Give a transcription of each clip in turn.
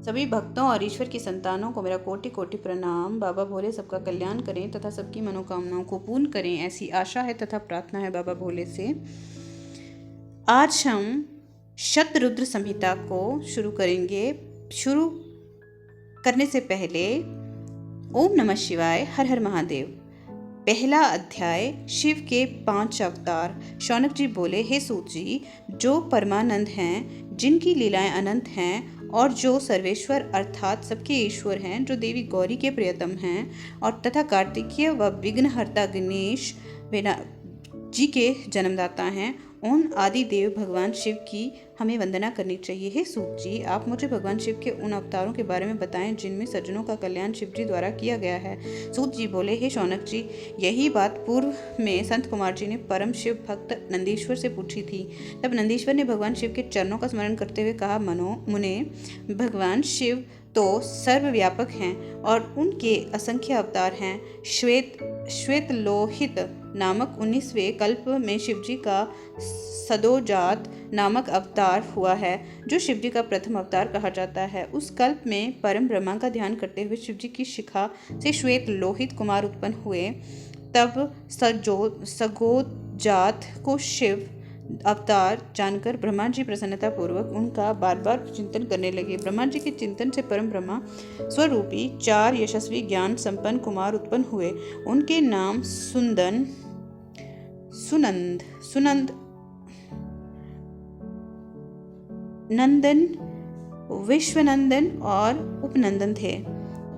सभी भक्तों और ईश्वर की संतानों को मेरा कोटि कोटि प्रणाम। बाबा भोले सबका कल्याण करें तथा सबकी मनोकामनाओं को पूर्ण करें, ऐसी आशा है तथा प्रार्थना है बाबा भोले से। आज हम शतरुद्र संहिता को शुरू करेंगे। शुरू करने से पहले ओम नमः शिवाय, हर हर महादेव। पहला अध्याय, शिव के 5 अवतार। शौनक जी बोले, हे सूत जी, जो परमानंद हैं, जिनकी लीलाएं अनंत हैं और जो सर्वेश्वर अर्थात सबके ईश्वर हैं, जो देवी गौरी के प्रियतम हैं और तथा कार्तिकीय व विघ्नहर्ता गणेश जी के जन्मदाता हैं, उन आदि देव भगवान शिव की हमें वंदना करनी चाहिए। हे सूत जी, आप मुझे भगवान शिव के उन अवतारों के बारे में बताएं जिनमें सज्जनों का कल्याण शिव जी द्वारा किया गया है। सूत जी बोले, हे शौनक जी, यही बात पूर्व में संत कुमार जी ने परम शिव भक्त नंदीश्वर से पूछी थी। तब नंदीश्वर ने भगवान शिव के चरणों का स्मरण करते हुए कहा, मुने, भगवान शिव तो सर्वव्यापक हैं और उनके असंख्य अवतार हैं। श्वेत लोहित नामक 19वें कल्प में शिवजी का सदोजात नामक अवतार हुआ है, जो शिवजी का प्रथम अवतार कहा जाता है। उस कल्प में परम ब्रह्मा का ध्यान करते हुए शिवजी की शिखा से श्वेत लोहित कुमार उत्पन्न हुए। तब सगोजात को शिव अवतार जानकर ब्रह्मा जी प्रसन्नता पूर्वक उनका बार बार चिंतन करने लगे। ब्रह्मा जी के चिंतन से परम ब्रह्मा स्वरूपी 4 यशस्वी ज्ञान संपन्न कुमार उत्पन्न हुए। उनके नाम सुनंद, नंदन, विश्वनंदन और उपनंदन थे।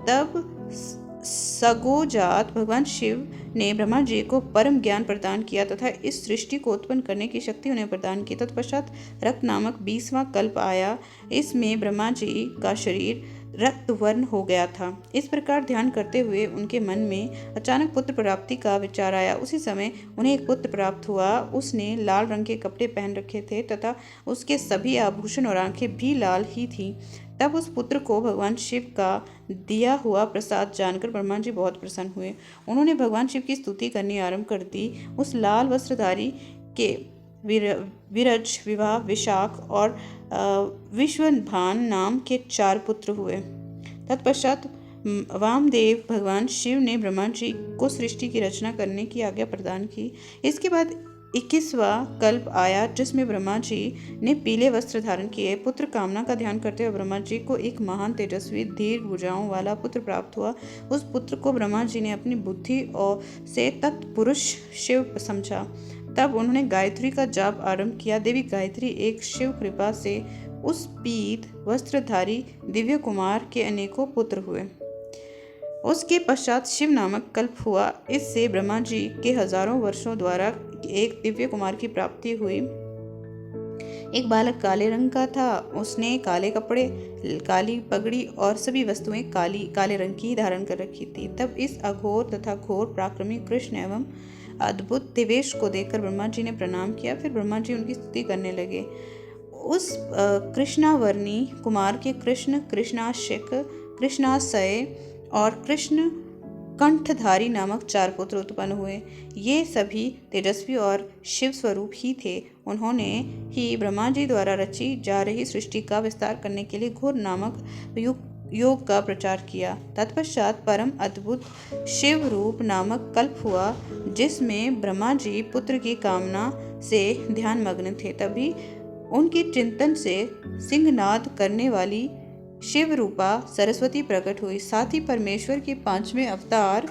तब सगोजात भगवान शिव ने ब्रह्मा जी को परम ज्ञान प्रदान किया तथा इस सृष्टि को उत्पन्न करने की शक्ति उन्हें प्रदान की। तत्पश्चात रक्त नामक 20वां कल्प आया। इसमें ब्रह्मा जी का शरीर रक्त वर्ण हो गया था। इस प्रकार ध्यान करते हुए उनके मन में अचानक पुत्र प्राप्ति का विचार आया। उसी समय उन्हें एक पुत्र प्राप्त हुआ। उसने लाल रंग के कपड़े पहन रखे थे तथा उसके सभी आभूषण और आंखें भी लाल ही थीं। तब उस पुत्र को भगवान शिव का दिया हुआ प्रसाद जानकर ब्रह्मा जी बहुत प्रसन्न हुए। उन्होंने भगवान शिव की स्तुति करनी आरंभ कर दी। उस लाल वस्त्रधारी के विरज, विवाह, विशाख और विश्वभान नाम के 4 पुत्र हुए। तत्पश्चात वामदेव भगवान शिव ने ब्रह्मा जी को सृष्टि की रचना करने की आज्ञा प्रदान की। इसके बाद 21वां कल्प आया, जिसमें ब्रह्मा जी ने पीले वस्त्र धारण किए। पुत्र कामना का ध्यान करते हुए ब्रह्मा जी को एक महान तेजस्वी दीर्घ भुजाओं वाला पुत्र प्राप्त हुआ। उस पुत्र को ब्रह्मा जी ने अपनी बुद्धि और से तत्पुरुष शिव समझा। तब उन्होंने गायत्री का जाप आरंभ किया। देवी गायत्री एक शिव कृपा से उस पीत वस्त्रधारी दिव्य कुमार के अनेकों पुत्र हुए। उसके पश्चात शिव नामक कल्प हुआ। इससे ब्रह्मा जी के हजारों वर्षों द्वारा एक दिव्य कुमार की प्राप्ति हुई। एक बालक काले रंग का था। उसने काले कपड़े, काली पगड़ी और सभी वस्तुएं काले रंग की धारण कर रखी थी। तब इस अघोर तथा घोर पराक्रमी कृष्ण एवं अद्भुत दिवेश को देखकर ब्रह्मा जी ने प्रणाम किया। फिर ब्रह्मा जी उनकी स्तुति करने लगे। उस कृष्णावर्णी कुमार के कृष्ण, कृष्णाशिक, कृष्णाशय और कृष्ण कंठधारी नामक 4 पुत्र उत्पन्न हुए। ये सभी तेजस्वी और शिव स्वरूप ही थे। उन्होंने ही ब्रह्मा जी द्वारा रची जा रही सृष्टि का विस्तार करने के लिए घोर नामक योग का प्रचार किया। तत्पश्चात परम अद्भुत शिव रूप नामक कल्प हुआ, जिसमें ब्रह्मा जी पुत्र की कामना से ध्यान मग्न थे। तभी उनके चिंतन से सिंहनाद करने वाली शिव रूपा सरस्वती प्रकट हुई। साथ ही परमेश्वर के 5वें अवतार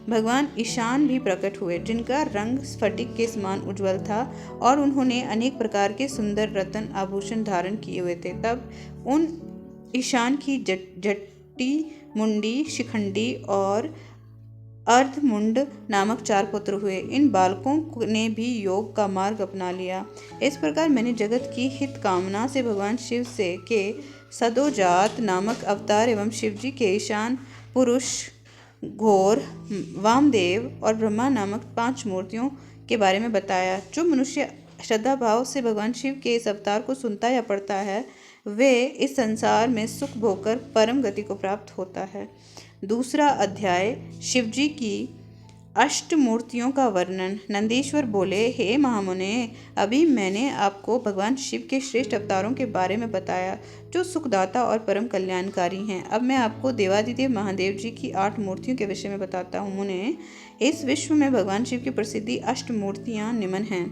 भगवान ईशान भी प्रकट हुए, जिनका रंग स्फटिक के समान उज्जवल था और उन्होंने अनेक प्रकार के सुंदर रत्न आभूषण धारण किए हुए थे। तब उन ईशान की जट्टी, मुंडी, शिखंडी और अर्धमुंड नामक 4 पुत्र हुए। इन बालकों ने भी योग का मार्ग अपना लिया। इस प्रकार मैंने जगत की हित कामना से भगवान शिव से के सदोजात नामक अवतार एवं शिवजी के ईशान पुरुष, घोर, वामदेव और ब्रह्मा नामक 5 मूर्तियों के बारे में बताया। जो मनुष्य श्रद्धा भाव से भगवान शिव के इस अवतार को सुनता या पढ़ता है, वे इस संसार में सुख भोगकर परम गति को प्राप्त होता है। दूसरा अध्याय, शिवजी की अष्ट मूर्तियों का वर्णन। नंदीश्वर बोले, हे महामुने, अभी मैंने आपको भगवान शिव के श्रेष्ठ अवतारों के बारे में बताया जो सुखदाता और परम कल्याणकारी हैं। अब मैं आपको देवादिदेव महादेव जी की 8 मूर्तियों के विषय में बताता हूँ। मुने, इस विश्व में भगवान शिव की प्रसिद्धि अष्ट मूर्तियाँ निम्न हैं।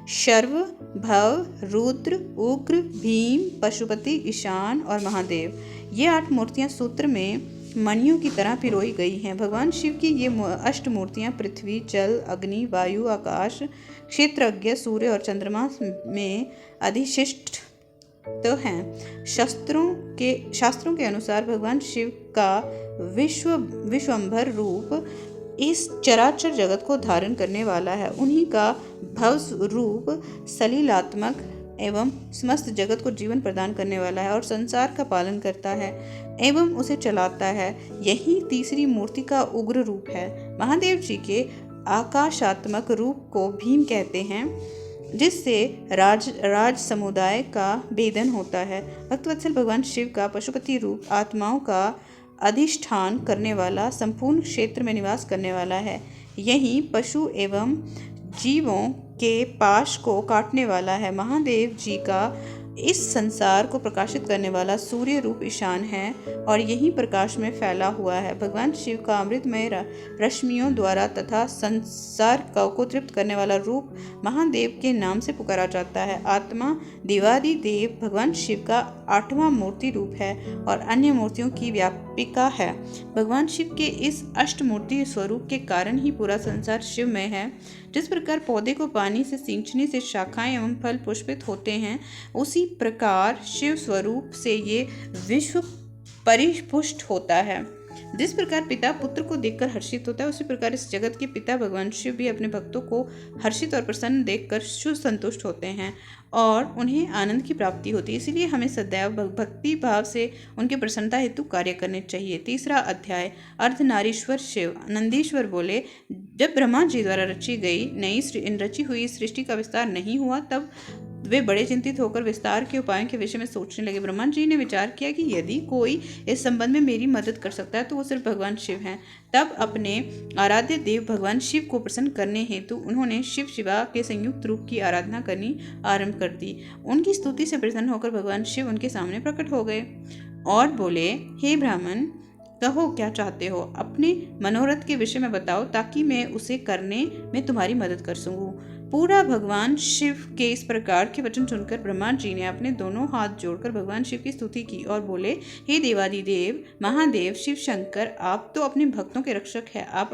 शर्व, भव, रुद्र, उग्र, भीम, पशुपति, ईशान और महादेव। ये 8 मूर्तियाँ सूत्र में मणियों की तरह पिरोई गई हैं। भगवान शिव की ये अष्ट मूर्तियाँ पृथ्वी, जल, अग्नि, वायु, आकाश, क्षेत्रज्ञ, सूर्य और चंद्रमा में अधिष्ठित हैं। शास्त्रों के अनुसार भगवान शिव का विश्वंभर रूप इस चराचर जगत को धारण करने वाला है। उन्हीं का भव रूप सलीलात्मक एवं समस्त जगत को जीवन प्रदान करने वाला है और संसार का पालन करता है एवं उसे चलाता है। यही तीसरी मूर्ति का उग्र रूप है। महादेव जी के आकाशात्मक रूप को भीम कहते हैं, जिससे राज समुदाय का भेदन होता है। भक्तवत्सल भगवान शिव का पशुपति रूप आत्माओं का अधिष्ठान करने वाला, संपूर्ण क्षेत्र में निवास करने वाला है। यही पशु एवं जीवों के पाश को काटने वाला है। महादेव जी का इस संसार को प्रकाशित करने वाला सूर्य रूप ईशान है और यही प्रकाश में फैला हुआ है। भगवान शिव का अमृतमय रश्मियों द्वारा तथा संसार को तृप्त करने वाला रूप महादेव के नाम से पुकारा जाता है। आत्मा देवादिदेव भगवान शिव का 8वां मूर्ति रूप है और अन्य मूर्तियों की व्यापिका है। भगवान शिव के इस अष्टमूर्ति स्वरूप के कारण ही पूरा संसार शिवमय है। जिस प्रकार पौधे को पानी से सींचने से शाखाएं एवं फल पुष्पित होते हैं, उसी प्रकार शिव स्वरूप से ये विश्व परिपुष्ट होता है। जिस प्रकार पिता पुत्र को देखकर हर्षित होता है, उसी प्रकार इस जगत के पिता भगवान शिव भी अपने भक्तों को हर्षित और प्रसन्न देखकर संतुष्ट होते हैं और उन्हें आनंद की प्राप्ति होती है। इसीलिए हमें सदैव भक्ति भाव से उनके प्रसन्नता हेतु कार्य करने चाहिए। तीसरा अध्याय, अर्धनारीश्वर शिव। नंदीश्वर बोले, जब ब्रह्मा जी द्वारा रची हुई सृष्टि का विस्तार नहीं हुआ, तब वे बड़े चिंतित होकर विस्तार के उपायों के विषय में सोचने लगे। ब्रह्मा जी ने विचार किया कि यदि कोई इस संबंध में मेरी मदद कर सकता है तो वो सिर्फ भगवान शिव हैं। तब अपने आराध्य देव भगवान शिव को प्रसन्न करने हेतु उन्होंने शिव शिवा के संयुक्त रूप की आराधना करनी आरंभ कर दी। उनकी स्तुति से प्रसन्न होकर भगवान शिव उनके सामने प्रकट हो गए और बोले, हे ब्राह्मण, कहो क्या चाहते हो, अपने मनोरथ के विषय में बताओ ताकि मैं उसे करने में तुम्हारी मदद कर सकूं। पूरा भगवान शिव के इस प्रकार के वचन सुनकर ब्रह्मा जी ने अपने दोनों हाथ जोड़कर भगवान शिव की स्तुति की और बोले, हे देवादिदेव महादेव शिव शंकर, आप तो अपने भक्तों के रक्षक हैं। आप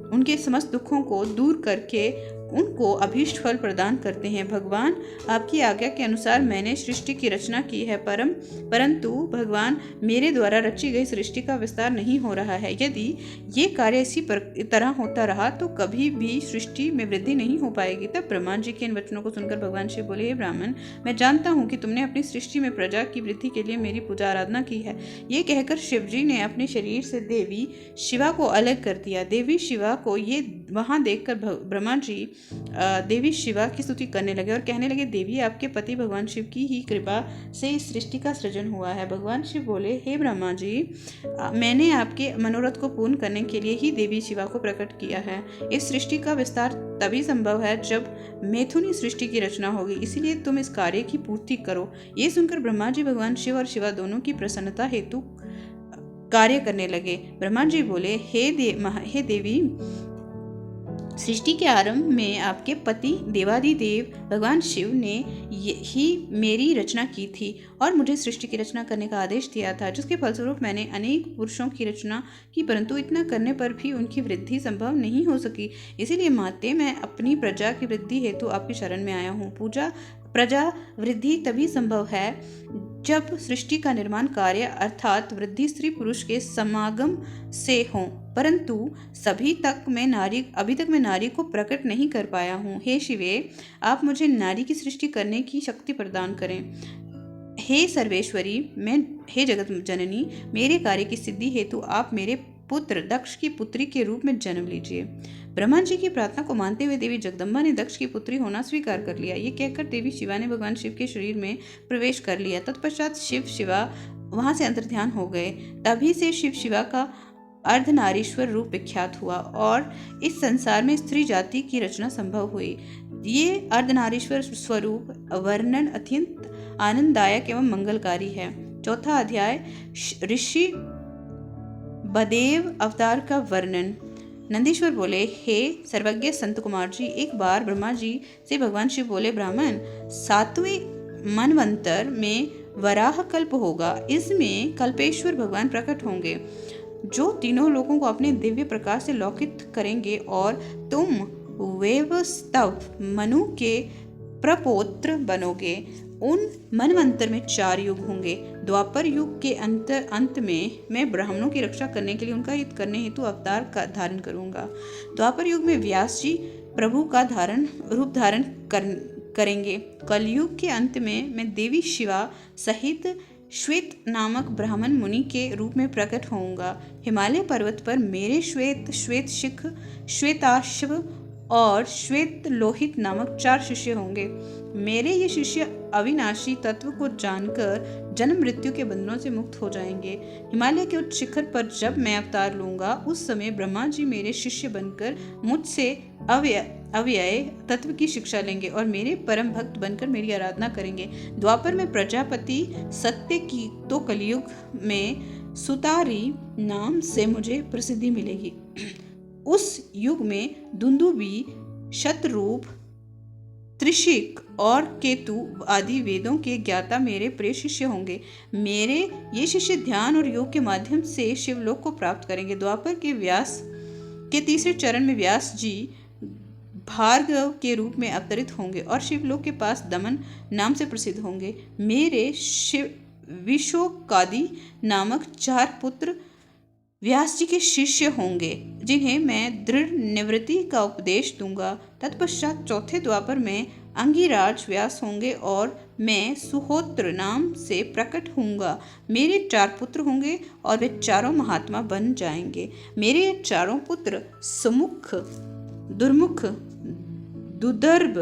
उनके समस्त दुखों को दूर करके उनको अभीष्ट फल प्रदान करते हैं। भगवान, आपकी आज्ञा के अनुसार मैंने सृष्टि की रचना की है, परंतु भगवान, मेरे द्वारा रची गई सृष्टि का विस्तार नहीं हो रहा है। यदि ये कार्य इसी तरह होता रहा तो कभी भी सृष्टि में वृद्धि नहीं हो पाएगी। तब ब्रह्मा जी के इन वचनों को सुनकर भगवान शिव बोले, हे ब्राह्मण, मैं जानता हूँ कि तुमने अपनी सृष्टि में प्रजा की वृद्धि के लिए मेरी पूजा आराधना की है। ये कहकर शिव जी ने अपने शरीर से देवी शिवा को अलग कर दिया। देवी शिवा को ये वहां देखकर ब्रह्मा जी देवी शिवा की स्तुति करने लगे और कहने लगे, देवी, आपके पति भगवान शिव की ही कृपा से इस सृष्टि का सृजन हुआ है। भगवान शिव बोले, हे ब्रह्मा जी, मैंने आपके मनोरथ को पूर्ण करने के लिए ही देवी शिवा को प्रकट किया है। इस सृष्टि का विस्तार तभी संभव है जब मैथुनी सृष्टि की रचना होगी, इसीलिए तुम इस कार्य की पूर्ति करो। ये सुनकर ब्रह्मा जी भगवान शिव और शिवा दोनों की प्रसन्नता हेतु कार्य करने लगे। ब्रह्मा जी बोले, हे देवी, सृष्टि के आरंभ में आपके पति देवादिदेव भगवान शिव ने ही मेरी रचना की थी और मुझे सृष्टि की रचना करने का आदेश दिया था, जिसके फलस्वरूप मैंने अनेक पुरुषों की रचना की, परंतु इतना करने पर भी उनकी वृद्धि संभव नहीं हो सकी। इसीलिए माते, मैं अपनी प्रजा की वृद्धि हेतु आपकी शरण में आया हूँ। प्रजा वृद्धि तभी संभव है जब सृष्टि का निर्माण कार्य अर्थात वृद्धि स्त्री पुरुष के समागम से हो, परंतु अभी तक मैं नारी को प्रकट नहीं कर पाया हूँ। हे शिवे, आप मुझे नारी की सृष्टि करने की शक्ति प्रदान करें। हे सर्वेश्वरी, हे जगत जननी, मेरे कार्य की सिद्धि हेतु आप मेरे पुत्र दक्ष की पुत्री के रूप में जन्म लीजिए। ब्रह्मा जी की प्रार्थना को मानते हुए देवी जगदम्बा ने दक्ष की पुत्री होना स्वीकार कर लिया। ये कहकर देवी शिवा ने भगवान शिव के शरीर में प्रवेश कर लिया। तत्पश्चात शिव शिवा वहां से अंतर्ध्यान हो गए। तभी से शिव शिवा का अर्धनारीश्वर रूप विख्यात हुआ और इस संसार में स्त्री जाति की रचना संभव हुई। ये अर्धनारीश्वर स्वरूप वर्णन अत्यंत आनंददायक एवं मंगलकारी है। चौथा अध्याय ऋषि बदेव अवतार का वर्णन। नंदीश्वर बोले, हे सर्वज्ञ संत कुमार जी, एक बार ब्रह्मा जी से भगवान शिव बोले, ब्राह्मण, 7वें मनवंतर में वराह कल्प होगा। इसमें कल्पेश्वर भगवान प्रकट होंगे जो तीनों लोगों को अपने दिव्य प्रकाश से लौकित करेंगे और तुम वेवस्तव मनु के प्रपौत्र बनोगे। उन मनवंतर में 4 युग होंगे। द्वापर युग के अंत में मैं ब्राह्मणों की रक्षा करने के लिए उनका हित करने हेतु अवतार का धारण करूंगा। द्वापर युग में व्यास जी प्रभु का रूप धारण करेंगे। कलयुग के अंत में मैं देवी शिवा सहित श्वेत नामक ब्राह्मण मुनि के रूप में प्रकट होऊंगा। हिमालय पर्वत पर मेरे श्वेत शिख, श्वेताश्व और श्वेत लोहित नामक 4 शिष्य होंगे। मेरे ये शिष्य अविनाशी तत्व को जानकर जन्म मृत्यु के बंधनों से मुक्त हो जाएंगे। हिमालय के उच्च शिखर पर जब मैं अवतार लूंगा, उस समय ब्रह्मा जी मेरे शिष्य बनकर मुझसे अव्यय तत्व की शिक्षा लेंगे और मेरे परम भक्त बनकर मेरी आराधना करेंगे। द्वापर में प्रजापति सत्य की, तो कलयुग में सुतारी नाम से मुझे प्रसिद्धि मिलेगी। उस युग में दुंदुबी, शतरूप, त्रिशिक और केतु आदि वेदों के ज्ञाता मेरे प्रिय शिष्य होंगे। मेरे ये शिष्य ध्यान और योग के माध्यम से शिवलोक को प्राप्त करेंगे। द्वापर के व्यास के 3रे चरण में व्यास जी भार्गव के रूप में अवतरित होंगे और शिवलोक के पास दमन नाम से प्रसिद्ध होंगे। मेरे विशोकादि नामक 4 पुत्र व्यास जी के शिष्य होंगे, जिन्हें मैं दृढ़ निवृत्ति का उपदेश दूंगा। तत्पश्चात 4थे द्वापर में अंगिराज व्यास होंगे और मैं सुहोत्र नाम से प्रकट होऊंगा। मेरे 4 पुत्र होंगे और वे चारों महात्मा बन जाएंगे। मेरे ये चारों पुत्र सुमुख, दुर्मुख, दुदर्भ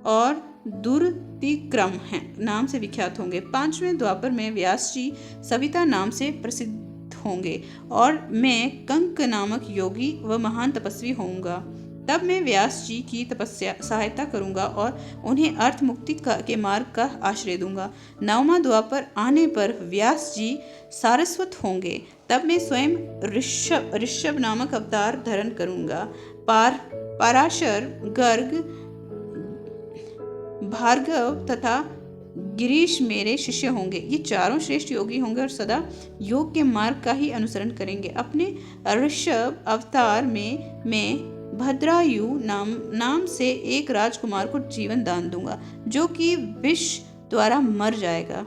और दुर्तिक्रम हैं नाम से विख्यात होंगे। 5वें द्वापर में व्यास जी सविता नाम से प्रसिद्ध होंगे और मैं कंक नामक योगी व महान तपस्वी होऊंगा। तब मैं व्यास जी की तपस्या सहायता करूंगा और उन्हें अर्थ मुक्ति के मार्ग का आश्रय दूंगा। 9वां द्वापर आने पर व्यास जी सारस्वत होंगे। तब मैं स्वयं ऋषभ नामक अवतार धारण करूंगा। पराशर, गर्ग, भार्गव तथा गिरीश मेरे शिष्य होंगे। ये चारों श्रेष्ठ योगी होंगे और सदा योग के मार्ग का ही अनुसरण करेंगे। अपने ऋषभ अवतार में मैं भद्रायु नाम से एक राजकुमार को जीवन दान दूंगा, जो कि विष द्वारा मर जाएगा।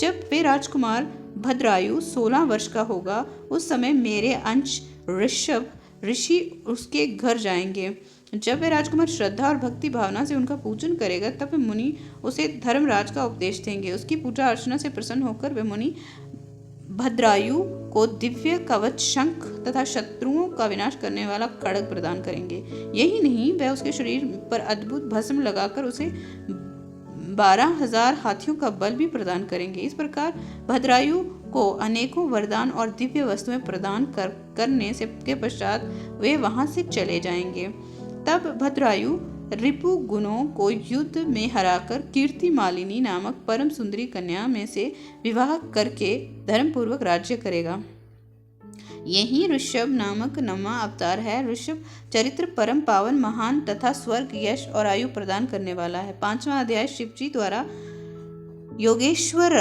जब वे राजकुमार भद्रायु 16 वर्ष का होगा, उस समय मेरे अंश ऋषभ ऋषि उसके घर जाएंगे। जब वह राजकुमार श्रद्धा और भक्ति भावना से उनका पूजन करेगा, तब वे मुनि उसे धर्मराज का उपदेश देंगे। उसकी पूजा अर्चना से प्रसन्न होकर वे मुनि भद्रायु को दिव्य कवच, शंख तथा शत्रुओं का विनाश करने वाला खड्ग प्रदान करेंगे। यही नहीं, वह उसके शरीर पर अद्भुत भस्म लगाकर उसे 12,000 हाथियों का बल भी प्रदान करेंगे। इस प्रकार भद्रायु को अनेकों वरदान और दिव्य वस्तुएं प्रदान करने से के पश्चात वे वहां से चले जाएंगे। तब भद्रायु रिपु गुणों को युद्ध में हराकर कीर्ति मालिनी नामक परम सुंदरी कन्या में से विवाह करके धर्मपूर्वक राज्य करेगा। यही ऋषभ नामक 9वां अवतार है। ऋषभ चरित्र परम पावन, महान तथा स्वर्ग, यश और आयु प्रदान करने वाला है। 5वां अध्याय शिवजी द्वारा योगेश्वर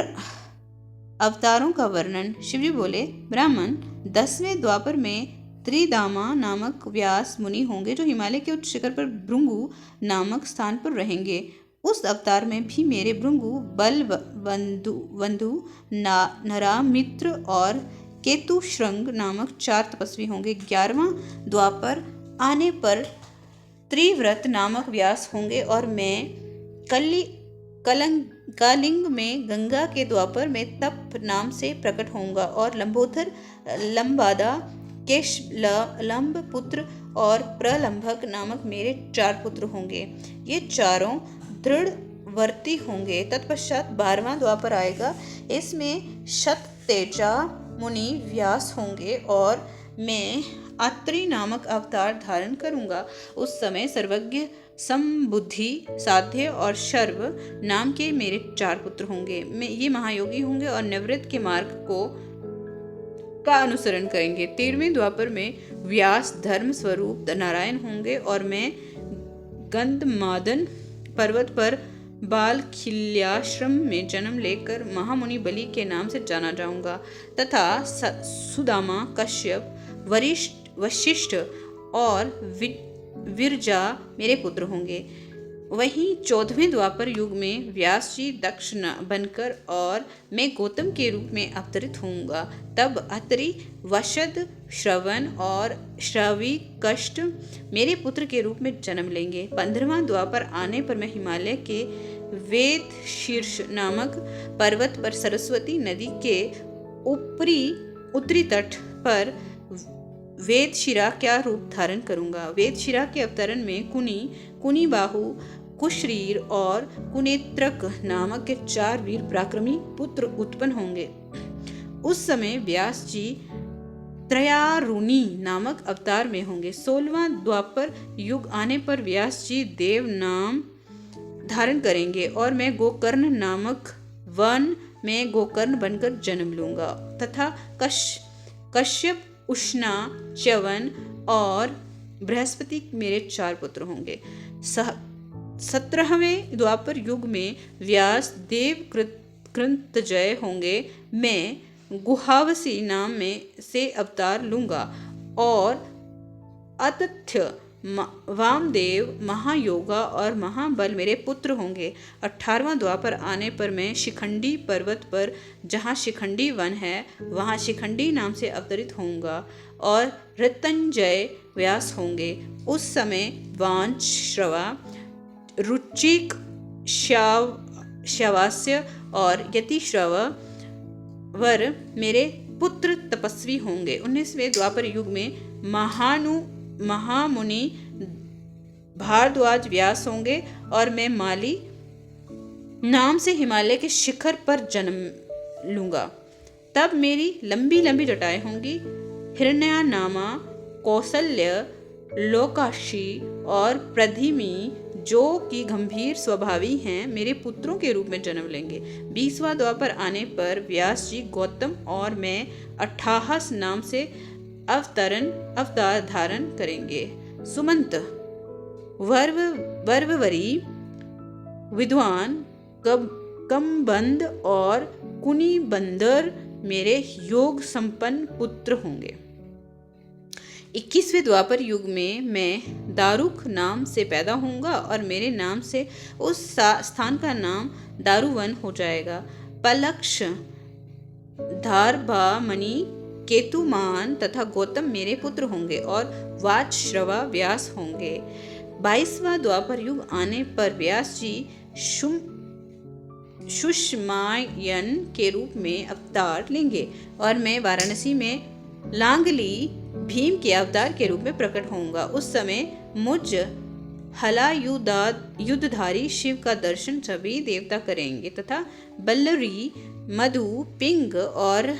अवतारों का वर्णन। शिवजी बोले, ब्राह्मण, 10वें द्वापर में त्रिदामा नामक व्यास मुनि होंगे, जो हिमालय के उच्च शिखर पर भृंगु नामक स्थान पर रहेंगे। उस अवतार में भी मेरे भृंगु, बल, बंधु, नरामित्र और केतु श्रृंग नामक 4 तपस्वी होंगे। 11वां द्वापर आने पर त्रिव्रत नामक व्यास होंगे और मैं कालिंग में गंगा के द्वापर में तप नाम से प्रकट होऊंगा और लंबोदर, लंबादा, केशलंब पुत्र और प्रलंभक नामक मेरे 4 पुत्र होंगे। ये चारों दृढ़वर्ती होंगे। तत्पश्चात 12वां द्वापर आएगा। इसमें शततेजा मुनि व्यास होंगे और मैं अत्रि नामक अवतार धारण करूंगा। उस समय सर्वज्ञ, समबुद्धि, साध्य और शर्व नाम के मेरे 4 पुत्र होंगे। ये महायोगी होंगे और निवृत्त के मार्ग का अनुसरण करेंगे। 13वें द्वापर में व्यास धर्म स्वरूप नारायण होंगे और मैं गंधमादन पर्वत पर बालखिल्याश्रम में जन्म लेकर महामुनि बलि के नाम से जाना जाऊंगा तथा सुदामा, कश्यप, वशिष्ठ और विरजा मेरे पुत्र होंगे। वहीं 14वें द्वापर युग में व्यास जी दक्ष बनकर और मैं गौतम के रूप में अवतरित होऊंगा। तब अत्रि, वशद, श्रवण और श्रवी कष्ट मेरे पुत्र के रूप में जन्म लेंगे। 15वां द्वापर आने पर मैं हिमालय के वेद शीर्ष नामक पर्वत पर सरस्वती नदी के उत्तरी तट पर वेदशिरा का रूप धारण करूंगा। वेदशिरा के अवतरण में कुनी बाहु, कुशरीर और कुनेत्रक नामक के 4 वीर पराक्रमी पुत्र उत्पन्न होंगे। उस समय व्यास जी त्रयारुणी नामक अवतार में होंगे। 16वां द्वापर युग आने पर व्यास जी देव नाम धारण करेंगे और मैं गोकर्ण नामक वन में गोकर्ण बनकर जन्म लूंगा तथा कश्यप, उष्णा, च्यवन और बृहस्पति मेरे 4 पुत्र होंगे। 17वें द्वापर युग में व्यास देव कृतजय होंगे। मैं गुहावसी नाम में से अवतार लूंगा और अतथ्य, वामदेव, महायोगा और महाबल मेरे पुत्र होंगे। 18वां द्वापर आने पर मैं शिखंडी पर्वत पर, जहाँ शिखंडी वन है, वहाँ शिखंडी नाम से अवतरित होऊंगा और ऋतंजय व्यास होंगे। उस समय वांच, श्रवा, रुचिक, श्यावास्य और यतिश्रवर मेरे पुत्र तपस्वी होंगे। 19वें द्वापर युग में महामुनि भारद्वाज व्यास होंगे और मैं माली नाम से हिमालय के शिखर पर जन्म लूंगा। तब मेरी लंबी लंबी जटाएं होंगी। हिरण्यानामा, कौसल्य, लोकाक्षी और प्रधिमी जो कि गंभीर स्वभावी हैं, मेरे पुत्रों के रूप में जन्म लेंगे। 20वां द्वापर आने पर व्यास जी गौतम और मैं अट्ठाहस नाम से अवतार धारण करेंगे। सुमंत, वर्ववरी, विद्वान, कमबंद और कुनिबंदर मेरे योग संपन्न पुत्र होंगे। 21वें द्वापर युग में मैं दारुक नाम से पैदा होऊंगा और मेरे नाम से उस स्थान का नाम दारुवन हो जाएगा। पलक्ष, धारभामणि, केतुमान तथा गौतम मेरे पुत्र होंगे और वाच, श्रवा, व्यास होंगे। 22वां द्वापर युग आने पर व्यास जी सुषमायन के रूप में अवतार लेंगे और मैं वाराणसी में लांगली भीम के अवतार के रूप में प्रकट होऊंगा। उस समय मुझ हलायुधधारी शिव का दर्शन सभी देवता करेंगे तथा बल्लरी, मधु, पिंग और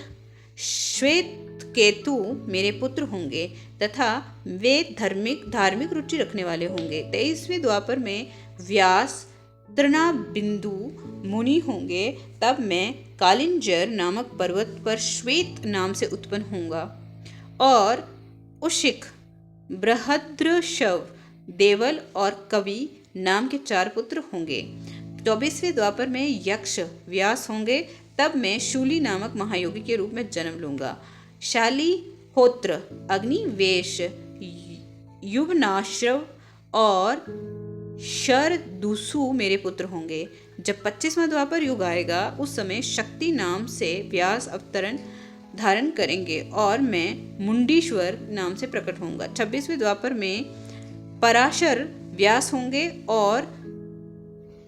श्वेत केतु मेरे पुत्र होंगे तथा वे धार्मिक रुचि रखने वाले होंगे। 23वें द्वापर में व्यास तृणाबिंदु मुनि होंगे। तब मैं कालिंजर नामक पर्वत पर श्वेत नाम से उत्पन्न होऊंगा और उशिक, बृहद्रशव, देवल और कवि नाम के 4 पुत्र होंगे। 24वें द्वापर में यक्ष व्यास होंगे। तब मैं शूली नामक महायोगी के रूप में जन्म लूंगा। शाली, होत्र, अग्निवेश, युवनाश्रव और शरदुसु मेरे पुत्र होंगे। जब 25वां द्वापर युग आएगा उस समय शक्ति नाम से व्यास अवतरण धारण करेंगे और मैं मुंडीश्वर नाम से प्रकट होऊंगा। 26वें द्वापर में पराशर व्यास होंगे और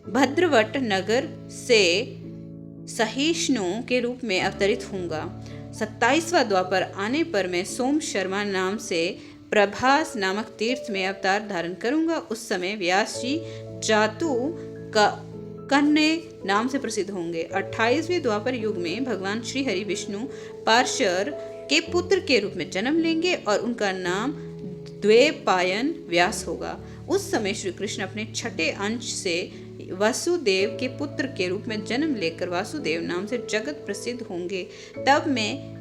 भद्रवट नगर से सहिष्णु के रूप में अवतरित होऊंगा। 27वां द्वापर आने पर मैं सोम शर्मा नाम से प्रभास नामक तीर्थ में अवतार धारण करूंगा। उस समय व्यास जी जातु का कन्ने नाम से प्रसिद्ध होंगे। 28वें द्वापर युग में भगवान श्री हरि विष्णु पार्शर के पुत्र के रूप में जन्म लेंगे और उनका नाम द्वैपायन व्यास होगा। उस समय श्री कृष्ण अपने छठे अंश से वासुदेव के पुत्र के रूप में जन्म लेकर वासुदेव नाम से जगत प्रसिद्ध होंगे। तब मैं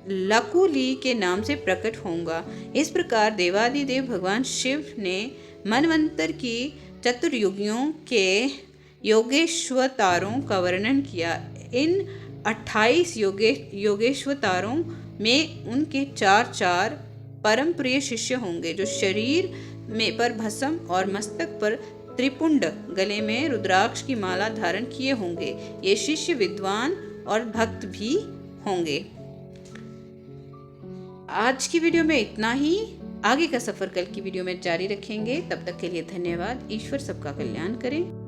लकुली के नाम से प्रकट होऊंगा। इस प्रकार देवादिदेव भगवान शिव ने मनवंतर की चतुर्युगियों के योगेश्वतारों का वर्णन किया। इन 28 योगेश्वतारों में उनके 4 परम प्रिय शिष्य होंगे, जो शरीर में पर भस्म और मस्तक पर त्रिपुंड, गले में रुद्राक्ष की माला धारण किए होंगे। ये शिष्य विद्वान और भक्त भी होंगे। आज की वीडियो में इतना ही। आगे का सफर कल की वीडियो में जारी रखेंगे। तब तक के लिए धन्यवाद। ईश्वर सबका कल्याण करें।